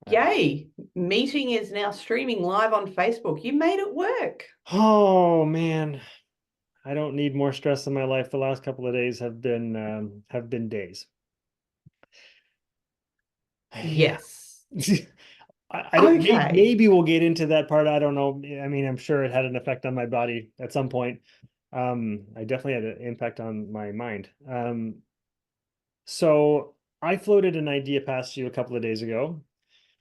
Yay, meeting is now streaming live on Facebook. You made it work. Oh man, I don't need more stress in my life. The last couple of days have been days. Yeah. Yes. I don't Okay. maybe we'll get into that part. I don't know. I mean, I'm sure it had an effect on my body at some point. I definitely had an impact on my mind. So I floated an idea past you a couple of days ago,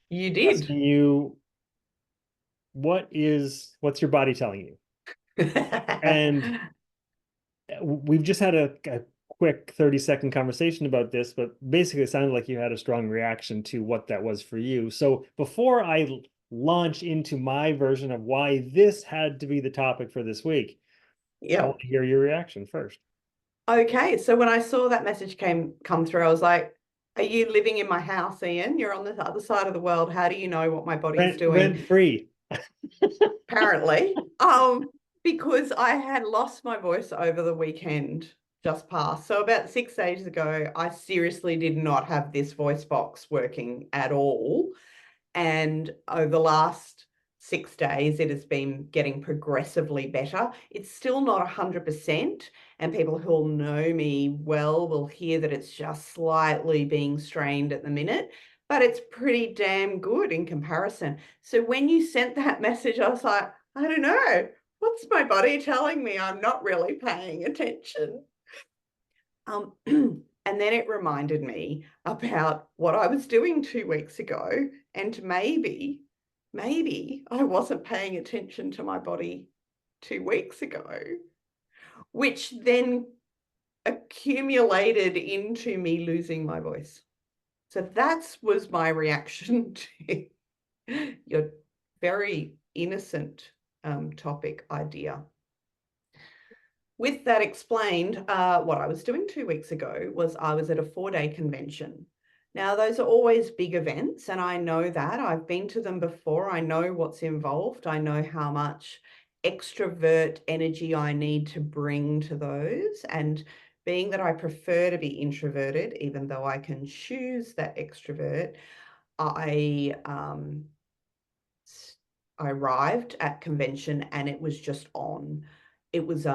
You asking did. you what's your body telling you? And we've just had a quick 30-second conversation about this, but basically it sounded like you had a strong reaction to what that was for you. So before I launch into my version of why this had to be the topic for this week, I Yep. want to hear your reaction first. Okay. So when I saw that message come through, I was like, are you living in my house, Ian? You're on the other side of the world. How do you know what my body's doing? Rent free. Apparently. Because I had lost my voice over the weekend just past. So about 6 days ago, I seriously did not have this voice box working at all. And over the last 6 days, it has been getting progressively better. It's still not 100%. And people who will know me well will hear that it's just slightly being strained at the minute, but it's pretty damn good in comparison. So when you sent that message, I was like, I don't know. What's my body telling me? I'm not really paying attention. And then it reminded me about what I was doing 2 weeks ago, and maybe I wasn't paying attention to my body 2 weeks ago, which then accumulated into me losing my voice. So that was my reaction to your very innocent topic idea. With that explained, what I was doing 2 weeks ago was I was at a 4-day convention. Now, those are always big events, and I know that. I've been to them before. I know what's involved. I know how much extrovert energy I need to bring to those. And being that I prefer to be introverted, even though I can choose that extrovert, I I arrived at convention and it was just on. It was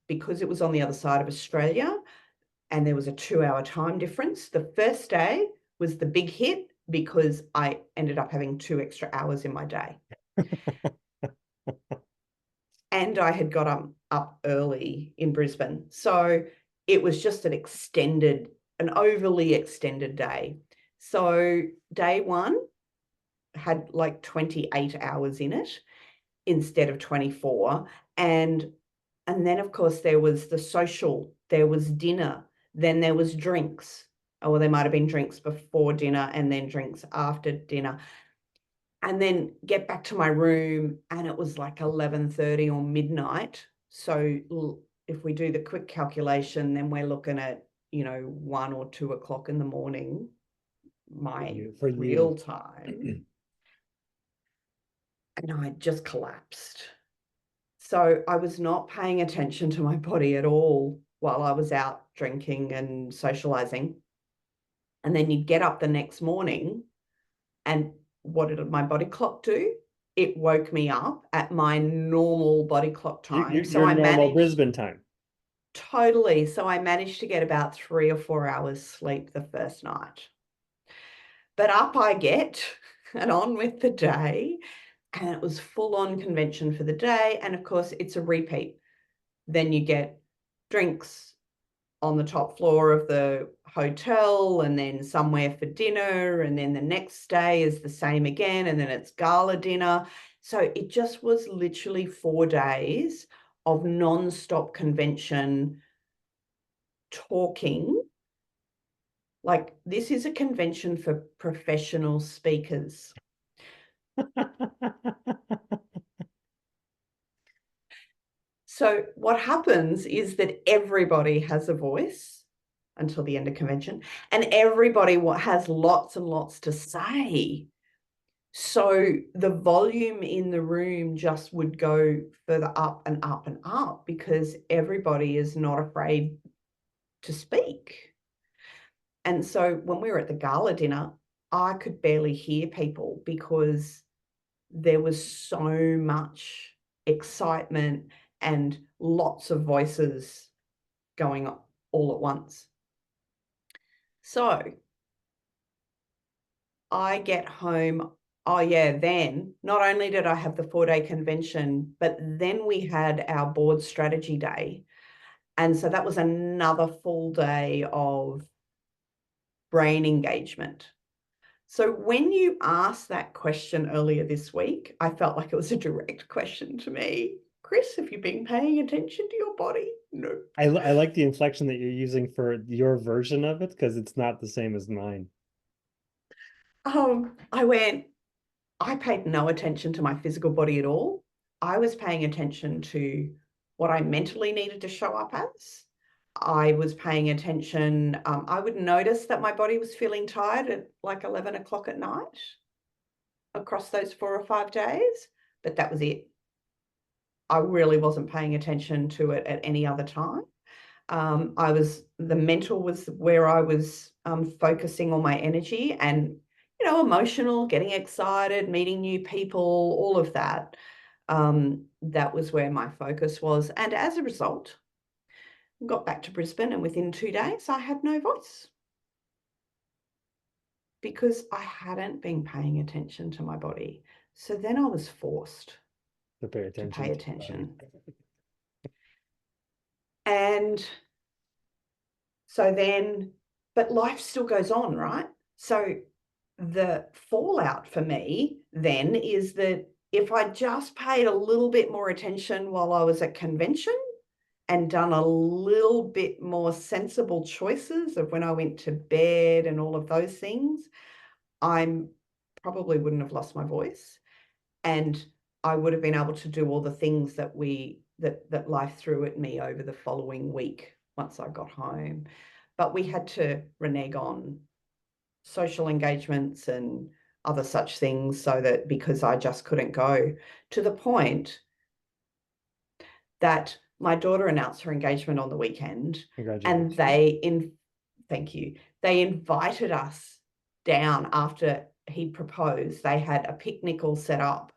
because it was on the other side of Australia and there was a 2 hour time difference. The first day was the big hit because I ended up having 2 extra hours in my day. And I had got up early in Brisbane. So it was just an overly extended day. So day one had like 28 hours in it instead of 24. And then of course there was the social, there was dinner, then there was drinks. Oh, well, there might have been drinks before dinner and then drinks after dinner. And then get back to my room and it was like 11:30 or midnight. So if we do the quick calculation, then we're looking at, 1 or 2 o'clock in the morning, my For you. real time. And I just collapsed. So I was not paying attention to my body at all while I was out drinking and socializing. And then you get up the next morning, and what did my body clock do? It woke me up at my normal body clock time. So Your I normal managed Brisbane time. totally. So I managed to get about 3 or 4 hours sleep the first night. But up I get and on with the day. And it was full on convention for the day. And of course, it's a repeat. Then you get drinks on the top floor of the hotel and then somewhere for dinner. And then the next day is the same again. And then it's gala dinner. So it just was literally 4 days of non-stop convention talking. Like this is a convention for professional speakers. So what happens is that everybody has a voice until the end of convention, and everybody has lots and lots to say. So the volume in the room just would go further up and up and up because everybody is not afraid to speak. And so when we were at the gala dinner, I could barely hear people because there was so much excitement and lots of voices going on all at once. So I get home. Oh, yeah, then not only did I have the 4-day convention, but then we had our board strategy day. And so that was another full day of brain engagement. So when you asked that question earlier this week, I felt like it was a direct question to me. Chris, have you been paying attention to your body? No. I like the inflection that you're using for your version of it because it's not the same as mine. I paid no attention to my physical body at all. I was paying attention to what I mentally needed to show up as. I was paying attention. I would notice that my body was feeling tired at like 11 o'clock at night across those 4 or 5 days, but that was it. I really wasn't paying attention to it at any other time. The mental was where I was focusing all my energy, and, emotional, getting excited, meeting new people, all of that. That was where my focus was. And as a result, got back to Brisbane, and within 2 days, I had no voice because I hadn't been paying attention to my body. So then I was forced To pay to attention pay to your body. attention. And so then, but life still goes on, right? So the fallout for me then is that if I just paid a little bit more attention while I was at convention and done a little bit more sensible choices of when I went to bed and all of those things, I probably wouldn't have lost my voice, and I would have been able to do all the things that life threw at me over the following week once I got home. But we had to renege on social engagements and other such things because I just couldn't go, to the point that my daughter announced her engagement on the weekend, and Congratulations. thank you, they invited us down after he proposed. They had a picnic all set up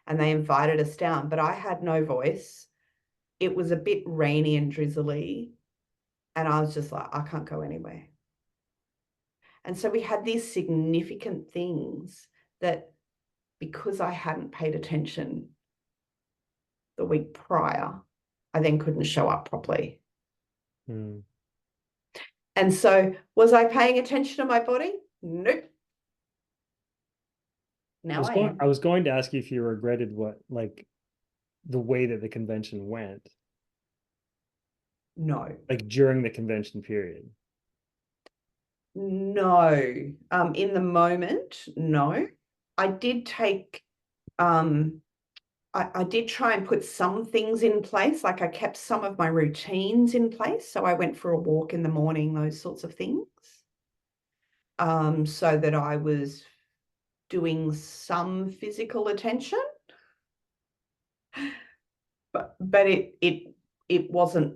and they invited us down, but I had no voice. It was a bit rainy and drizzly, and I was just like, I can't go anywhere. And so we had these significant things that, because I hadn't paid attention the week prior, I then couldn't show up properly. Hmm. And so, was I paying attention to my body? Nope. Now I am. I was going to ask you if you regretted the way that the convention went, No. like during the convention period. No. In the moment, no. I did take I did try and put some things in place, like I kept some of my routines in place. So I went for a walk in the morning, those sorts of things, so that I was doing some physical attention. But it wasn't,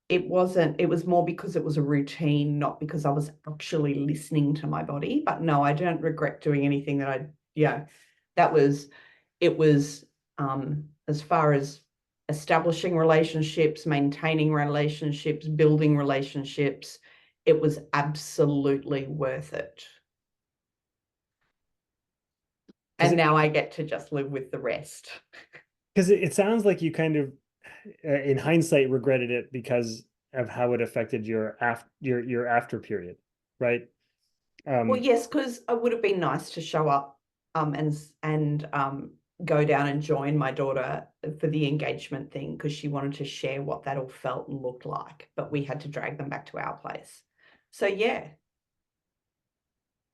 it was more because it was a routine, not because I was actually listening to my body. But no, I don't regret doing anything that was, it was, as far as establishing relationships, maintaining relationships, building relationships, it was absolutely worth it. And now I get to just live with the rest. Because it sounds like you kind of, in hindsight, regretted it because of how it affected your after period, right? Well, yes, because it would have been nice to show up and go down and join my daughter for the engagement thing, because she wanted to share what that all felt and looked like, but we had to drag them back to our place. So yeah,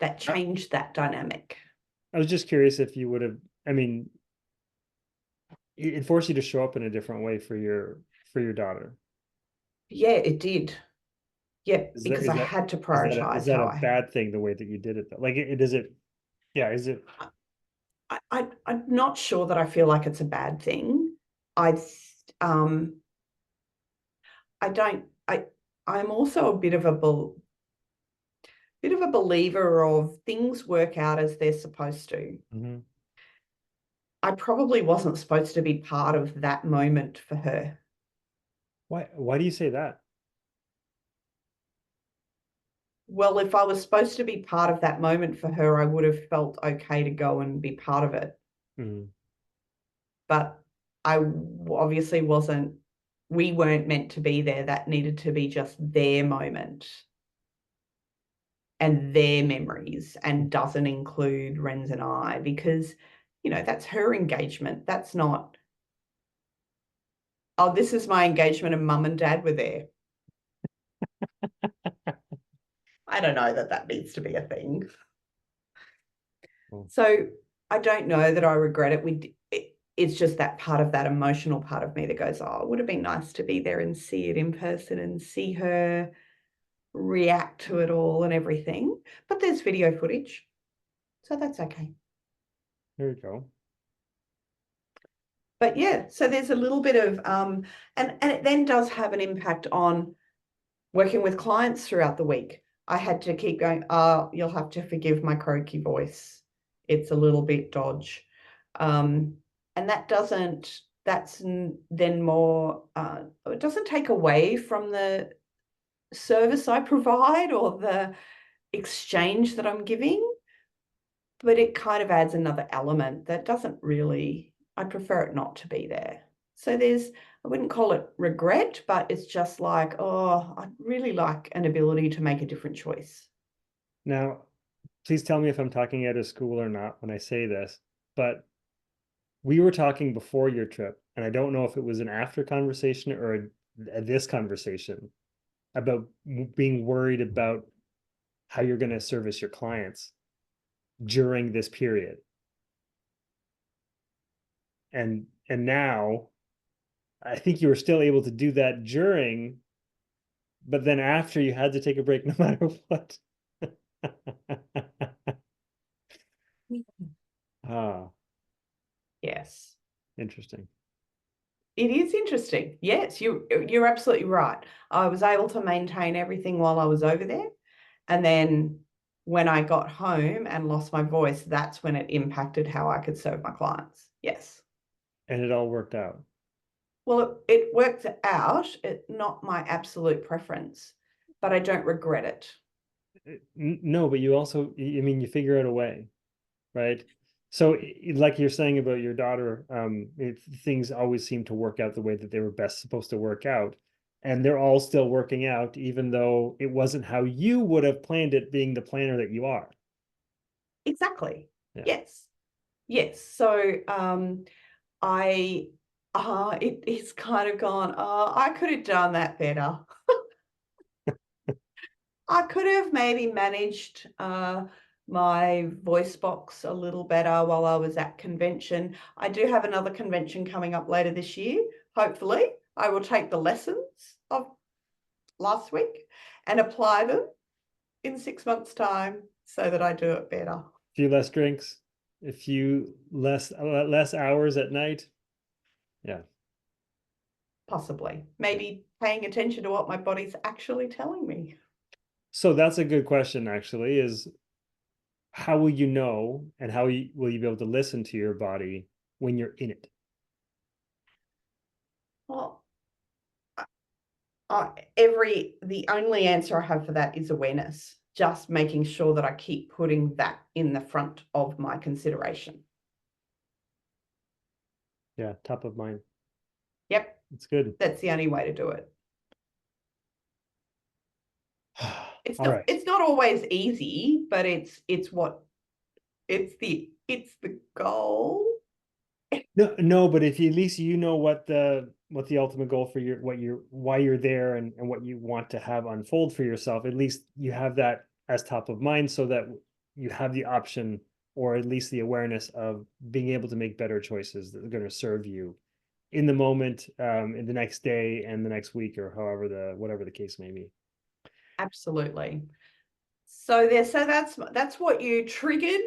that changed that dynamic. I was just curious if you would have, I mean, it forced you to show up in a different way for your daughter. Yeah, it did. Yeah, Is that because I had to is prioritize that how a I. bad thing the way that you did it though? Like it is it yeah, is it I'm not sure that I feel like it's a bad thing. I um I don't I I'm also a bit of a bit of a believer of things work out as they're supposed to. Mm-hmm. I probably wasn't supposed to be part of that moment for her. Why do you say that? Well, if I was supposed to be part of that moment for her, I would have felt okay to go and be part of it. Mm-hmm. But I obviously wasn't, we weren't meant to be there. That needed to be just their moment and their memories, and doesn't include Renz and I, because, you know, that's her engagement. That's not, oh, this is my engagement and mum and dad were there. I don't know that that needs to be a thing. Cool. So I don't know that I regret it. It's just that part of that emotional part of me that goes, oh, it would have been nice to be there and see it in person and see her react to it all and everything. But there's video footage, so that's okay. There you go. But yeah, so there's a little bit of and it then does have an impact on working with clients throughout the week. I had to keep going, oh, you'll have to forgive my croaky voice. It's a little bit dodge. And that's then more, it doesn't take away from the service I provide or the exchange that I'm giving, but it kind of adds another element that doesn't really, I prefer it not to be there. So I wouldn't call it regret, but it's just like, oh, I'd really like an ability to make a different choice. Now, please tell me if I'm talking out of school or not when I say this, but we were talking before your trip, and I don't know if it was an after conversation or this conversation about being worried about how you're going to service your clients during this period. And now I think you were still able to do that during, but then after you had to take a break no matter what. Ah, Yes. interesting. It is interesting. Yes, you're absolutely right. I was able to maintain everything while I was over there. And then when I got home and lost my voice, that's when it impacted how I could serve my clients. Yes. And it all worked out. Well, it worked out. It's not my absolute preference, but I don't regret it. No, but you also, I mean, you figure out a way, right? So, like you're saying about your daughter, things always seem to work out the way that they were best supposed to work out. And they're all still working out, even though it wasn't how you would have planned it, being the planner that you are. Exactly. Yeah. Yes. Yes. So I it's kind of gone, oh, I could have done that better. I could have maybe managed my voice box a little better while I was at convention. I do have another convention coming up later this year. Hopefully, I will take the lessons of last week and apply them in 6 months' time so that I do it better. A few less drinks, a few less hours at night. Yeah. Possibly. Maybe paying attention to what my body's actually telling me. So that's a good question, actually, is how will you know, and how will you be able to listen to your body when you're in it? Well, the only answer I have for that is awareness. Just making sure that I keep putting that in the front of my consideration. Yeah, top of mind. Yep, It's good. that's the only way to do it. All right. It's not always easy, but it's the goal. No, but if you, at least you know what the ultimate goal for why you're there, and what you want to have unfold for yourself, at least you have that as top of mind, so that you have the option, or at least the awareness of being able to make better choices that are going to serve you in the moment, in the next day and the next week, or whatever the case may be. Absolutely. So that's what you triggered.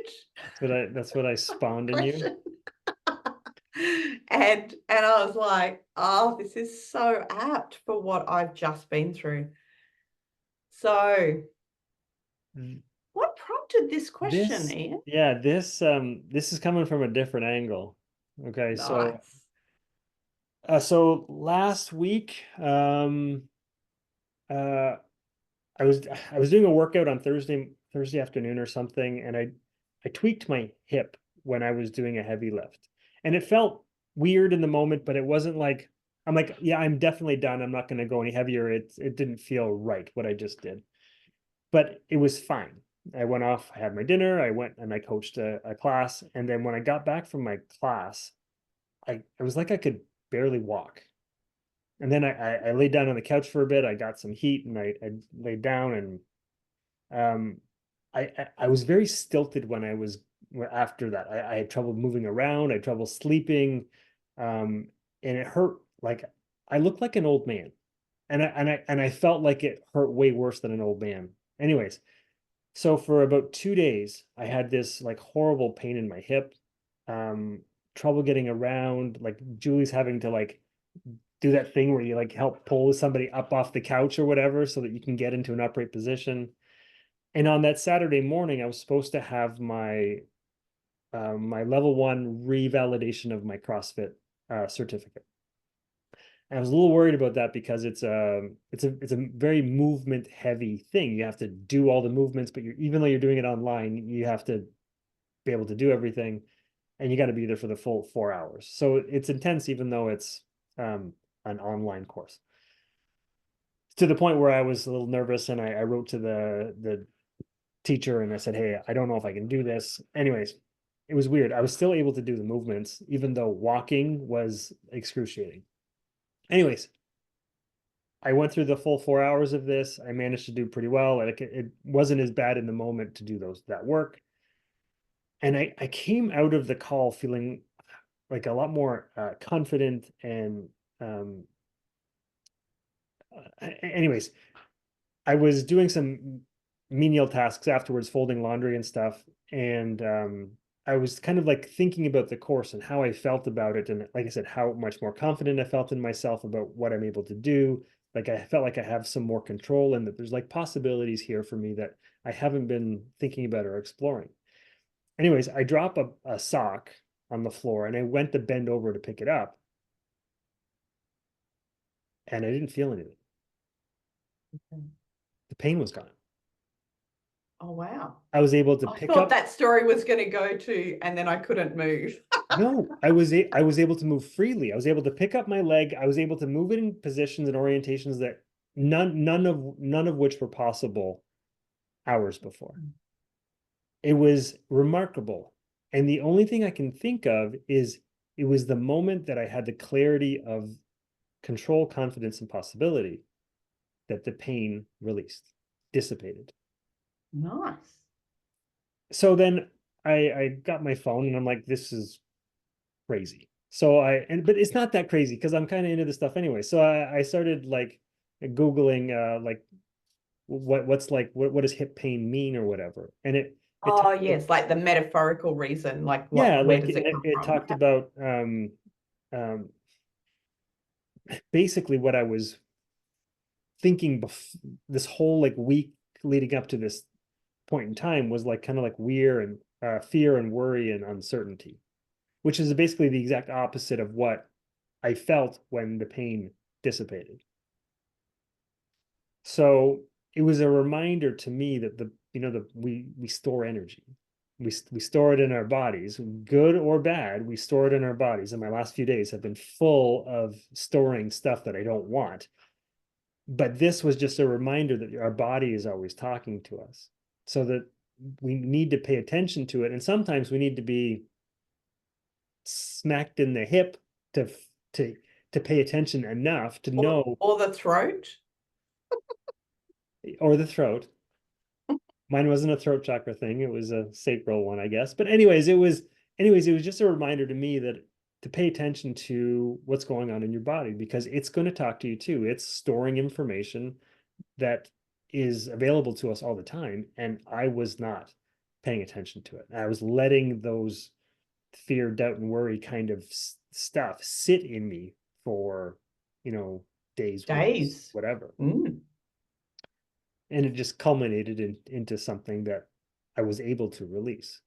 That's what I spawned in you. And I was like, oh, this is so apt for what I've just been through. So What prompted this question, Ian? This is coming from a different angle. Okay, Nice. so last week, uh, I was doing a workout on Thursday afternoon or something, and I tweaked my hip when I was doing a heavy lift, and it felt weird in the moment, but it wasn't like I'm like, yeah, I'm definitely done. I'm not going to go any heavier. It didn't feel right what I just did, but it was fine. I went off, I had my dinner, I went and I coached a class, and then when I got back from my class, I was like I could barely walk. And then I laid down on the couch for a bit. I got some heat and I laid down and um, I was very stilted when I was after that. I had trouble moving around. I had trouble sleeping, and it hurt. Like I looked like an old man, and I felt like it hurt way worse than an old man. Anyways, so for about 2 days, I had this like horrible pain in my hip, um, trouble getting around. Like Julie's having to like do that thing where you like help pull somebody up off the couch or whatever so that you can get into an upright position. And on that Saturday morning, I was supposed to have my level one revalidation of my CrossFit certificate. And I was a little worried about that because it's a very movement heavy thing. You have to do all the movements, but even though you're doing it online, you have to be able to do everything, and you got to be there for the full 4 hours. So it's intense, even though it's an online course. To the point where I was a little nervous, and I wrote to the teacher and I said, hey, I don't know if I can do this. Anyways, it was weird. I was still able to do the movements, even though walking was excruciating. Anyways, I went through the full 4 hours of this. I managed to do pretty well. Like it wasn't as bad in the moment to do that work. And I came out of the call feeling like a lot more confident and anyways, I was doing some menial tasks afterwards, folding laundry and stuff. And I was kind of like thinking about the course and how I felt about it. And like I said, how much more confident I felt in myself about what I'm able to do. Like I felt like I have some more control and that there's like possibilities here for me that I haven't been thinking about or exploring. Anyways, I drop a sock on the floor and I went to bend over to pick it up and I didn't feel anything. Okay. The pain was gone. Oh, wow. I was able to I pick thought up. that story was going to go to, and then I couldn't move. No, I was able to move freely. I was able to pick up my leg. I was able to move it in positions and orientations that none of which were possible hours before. It was remarkable. And the only thing I can think of is it was the moment that I had the clarity of control, confidence, and possibility that the pain released, dissipated. Nice. So then I got my phone and I'm like, this is crazy. So but it's not that crazy because I'm kind of into this stuff anyway. So I started like Googling like what does hip pain mean or whatever. And it Oh, talked, yes, like the metaphorical reason, like yeah, where like does it come it from? talked about um basically what I was thinking this whole like week leading up to this point in time was like kind of like fear and worry and uncertainty, which is basically the exact opposite of what I felt when the pain dissipated. So it was a reminder to me that we store energy. We store it in our bodies, good or bad. We store it in our bodies. And my last few days have been full of storing stuff that I don't want. But this was just a reminder that our body is always talking to us, so that we need to pay attention to it. And sometimes we need to be smacked in the hip to to to pay attention enough to know, Or the throat? or the throat. Mine wasn't a throat chakra thing, it was a sacral one, I guess. But anyways, it was just a reminder to me that to pay attention to what's going on in your body, because it's going to talk to you too. It's storing information that is available to us all the time, and I was not paying attention to it. I was letting those fear, doubt, and worry kind of stuff sit in me for, days, weeks, Days. whatever. Mm. And it just culminated into something that I was able to release.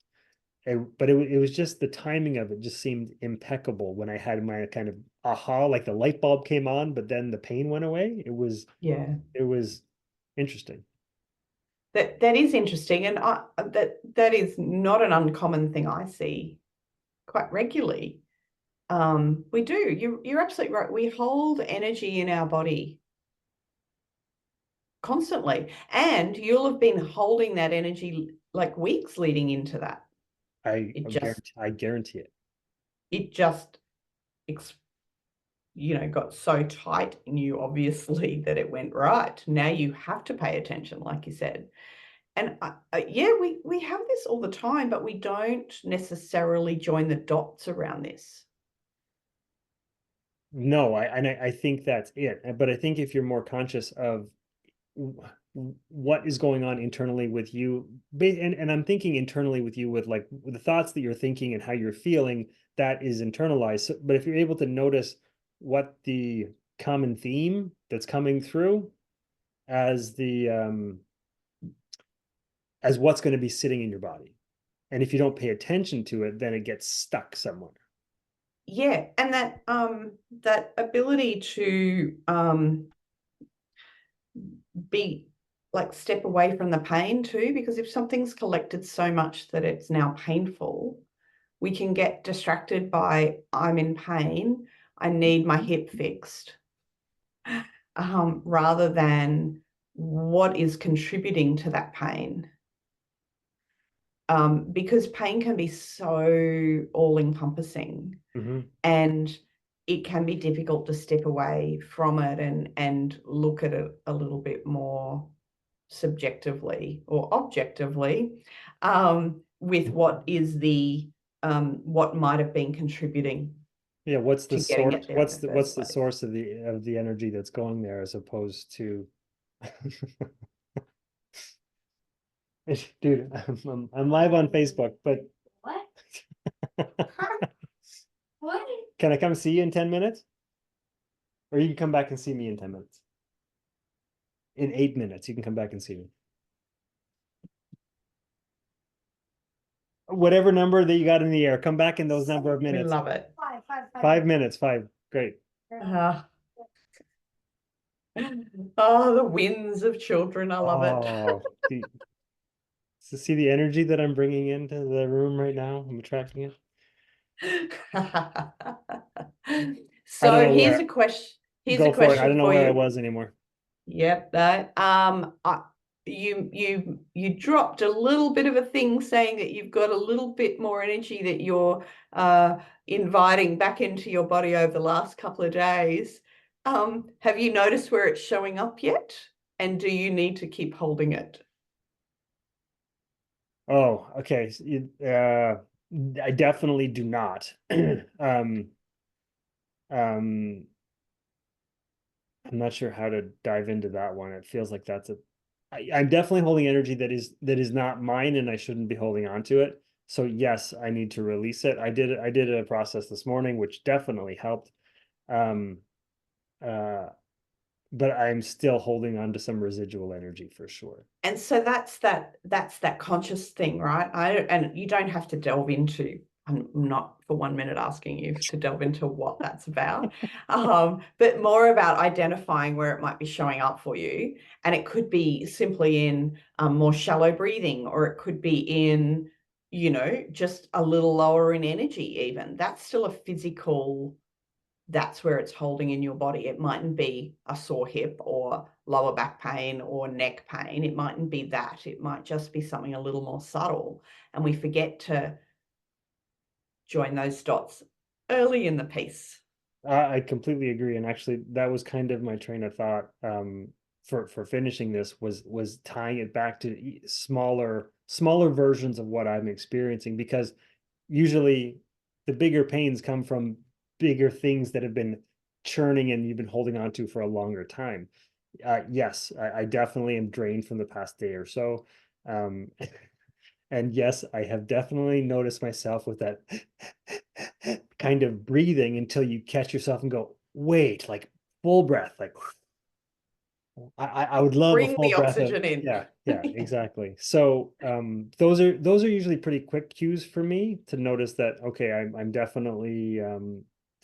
But it was just the timing of it just seemed impeccable when I had my kind of aha, like the light bulb came on, but then the pain went away. Yeah. It was interesting. That is interesting, and that is not an uncommon thing I see quite regularly. We do. You're absolutely right. We hold energy in our body constantly, and you'll have been holding that energy like weeks leading into that. It just I guarantee it. it just got so tight in you, obviously, that it went right. Now you have to pay attention, like you said. And yeah, we have this all the time, but we don't necessarily join the dots around this. No, I think that's it. But I think if you're more conscious of what is going on internally with you, and I'm thinking internally with you with like the thoughts that you're thinking and how you're feeling, that is internalized. But if you're able to notice what the common theme that's coming through as the as what's going to be sitting in your body, and if you don't pay attention to it, then it gets stuck somewhere. Yeah, and that ability to be like step away from the pain too, because if something's collected so much that it's now painful, we can get distracted by, I'm in pain, I need my hip fixed, rather than what is contributing to that pain. Because pain can be so all-encompassing, Mm-hmm. and it can be difficult to step away from it and look at it a little bit more subjectively or objectively, with what is what might have been contributing Yeah, what's the to getting source? it there in the What's first the place. source of the energy that's going there as opposed to dude, I'm live on Facebook, but What? What? can I come see you in 10 minutes? Or you can come back and see me in 10 minutes. In 8 minutes, you can come back and see me. Whatever number that you got in the air, come back in those number of We minutes. love it. 5 minutes, 5. Great. Uh, oh, the wins of children. I love it. Oh, see the energy that I'm bringing into the room right now? I'm attracting it. I don't So know here's where. a question. Here's a Go for it. I question don't know for where I you. was anymore. Yep, that you dropped a little bit of a thing saying that you've got a little bit more energy that you're inviting back into your body over the last couple of days. Have you noticed where it's showing up yet? And do you need to keep holding it? Oh, okay. I definitely do not. Um, I'm not sure how to dive into that one. It feels like I'm definitely holding energy that is not mine, and I shouldn't be holding on to it. So yes, I need to release it. I did a process this morning, which definitely helped. Um, but I'm still holding on to some residual energy for sure. And so that's that conscious thing, right? And you don't have to delve into, I'm not for 1 minute asking you to delve into what that's about, but more about identifying where it might be showing up for you. And it could be simply in more shallow breathing, or it could be in, just a little lower in energy even. That's still a physical, that's where it's holding in your body. It mightn't be a sore hip or lower back pain or neck pain. It mightn't be that. It might just be something a little more subtle. And we forget to join those dots early in the piece. I completely agree, and actually, that was kind of my train of thought for finishing this was tying it back to smaller versions of what I'm experiencing, because usually the bigger pains come from bigger things that have been churning and you've been holding on to for a longer time. Yes, I definitely am drained from the past day or so. And yes, I have definitely noticed myself with that kind of breathing until you catch yourself and go, wait, like full breath, like I would love a Bring full the breath of, oxygen in. yeah, exactly. So those are usually pretty quick cues for me to notice that, okay, I'm definitely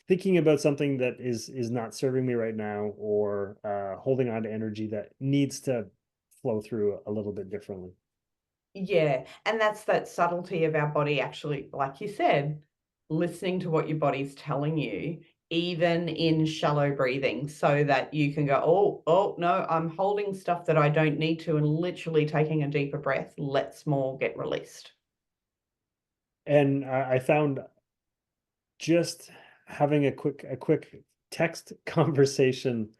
thinking about something that is not serving me right now, or holding on to energy that needs to flow through a little bit differently. Yeah, and that's that subtlety of our body actually, like you said, listening to what your body's telling you, even in shallow breathing, so that you can go, oh, no, I'm holding stuff that I don't need to, and literally taking a deeper breath lets more get released. And I found just having a quick text conversation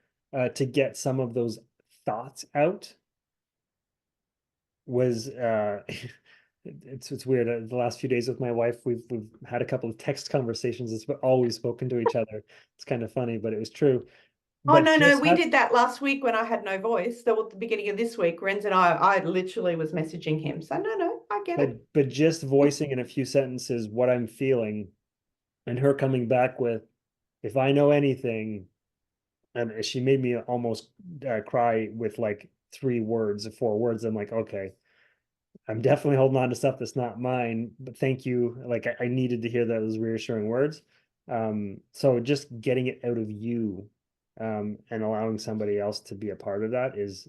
to get some of those thoughts out was it's weird. The last few days with my wife, we've had a couple of text conversations. It's always spoken to each other. It's kind of funny, but it was true. Oh, But no, just we have, did that last week when I had no voice. So at the beginning of this week, Renz and I literally was messaging him. So no, I get it. but just voicing in a few sentences what I'm feeling, and her coming back with, if I know anything, and she made me almost cry with like 3 words or 4 words. I'm like, okay, I'm definitely holding on to stuff that's not mine, but thank you. Like I needed to hear those reassuring words. So just getting it out of you, and allowing somebody else to be a part of that is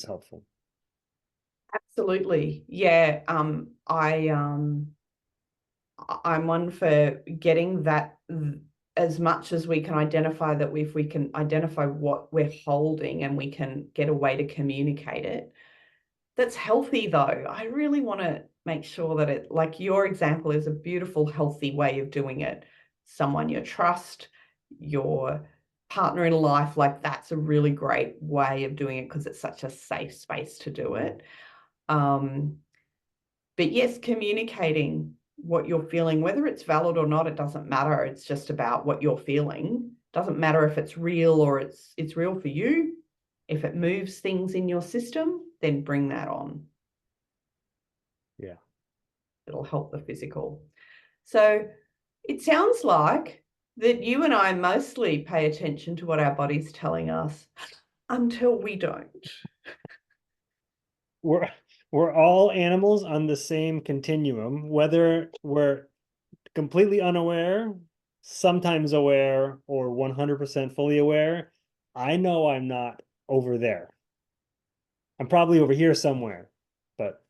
helpful. Absolutely. Yeah. I'm one for getting that as much as we can identify that, if we can identify what we're holding and we can get a way to communicate it. That's healthy though. I really want to make sure that it, like your example, is a beautiful, healthy way of doing it. Someone you trust, your partner in life, like that's a really great way of doing it because it's such a safe space to do it. Um, but yes, communicating what you're feeling, whether it's valid or not, it doesn't matter. It's just about what you're feeling. Doesn't matter if it's real or it's real for you. If it moves things in your system, then bring that on. Yeah. It'll help the physical. So it sounds like that you and I mostly pay attention to what our body's telling us until we don't. We're we're all animals on the same continuum, whether we're completely unaware, sometimes aware, or 100% fully aware. I know I'm not over there. I'm probably over here somewhere, but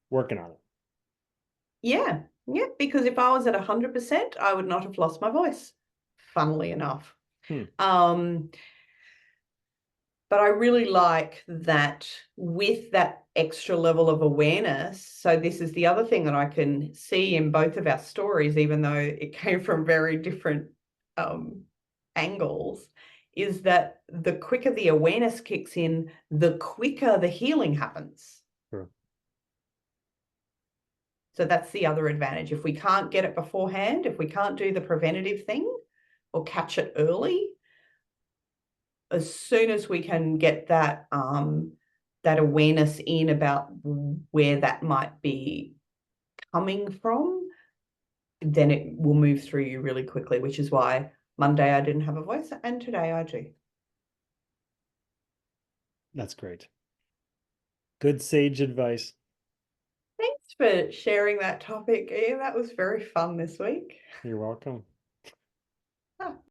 working on it. Yeah, yeah, because if I was at 100%, I would not have lost my voice, funnily enough. Hmm. Um, but I really like that with that extra level of awareness. So this is the other thing that I can see in both of our stories, even though it came from very different um, angles, is that the quicker the awareness kicks in, the quicker the healing happens. Sure. So that's the other advantage. If we can't get it beforehand, if we can't do the preventative thing or catch it early, as soon as we can get that that awareness in about where that might be coming from, then it will move through you really quickly, which is why Monday I didn't have a voice and today I do. That's great. Good sage advice. Thanks for sharing that topic, Ian. That was very fun this week. You're welcome. Ah.